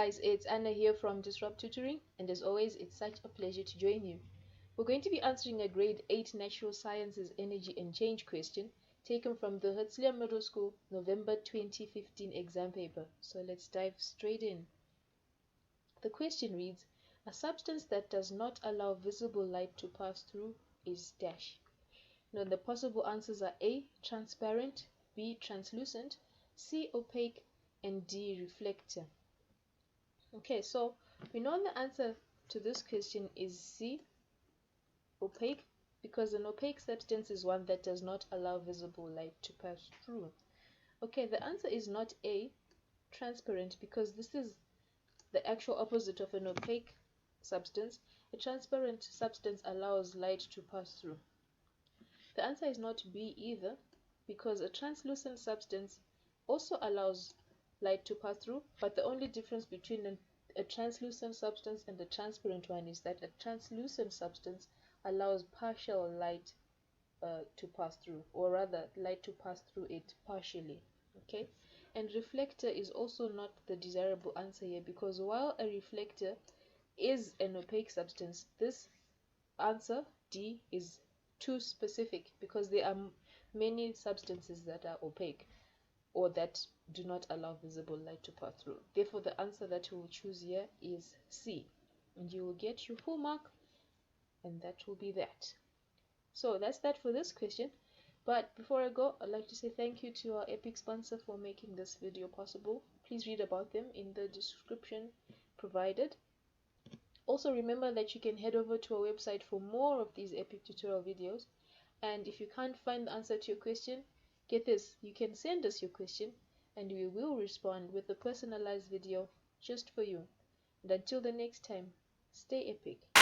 guys, it's Anna here from Disrupt Tutoring, and as always, it's such a pleasure to join you. We're going to be answering a grade 8 Natural Sciences Energy and Change question taken from the Herzia Middle School November 2015 exam paper. So let's dive straight in. The question reads, a substance that does not allow visible light to pass through is dash. Now the possible answers are A, transparent, B, translucent, C, opaque, and D, reflector. Okay, so we know the answer to this question is C, opaque, because an opaque substance is one that does not allow visible light to pass through. Okay, the answer is not A, transparent, because this is the actual opposite of an opaque substance. A transparent substance allows light to pass through. The answer is not B either, because a translucent substance also allows light to pass through, but the only difference between a translucent substance and a transparent one is that a translucent substance allows partial light to pass through, or rather light to pass through it partially. Okay, and reflector is also not the desirable answer here, because while a reflector is an opaque substance, this answer D is too specific, because there are many substances that are opaque or that do not allow visible light to pass through. Therefore, the answer that you will choose here is C, and you will get your full mark, and that will be that. So that's that for this question. But before I go, I'd like to say thank you to our epic sponsor for making this video possible. Please read about them in the description provided. Also remember that you can head over to our website for more of these epic tutorial videos. And if you can't find the answer to your question, get this, you can send us your question and we will respond with a personalized video just for you. And until the next time, stay epic.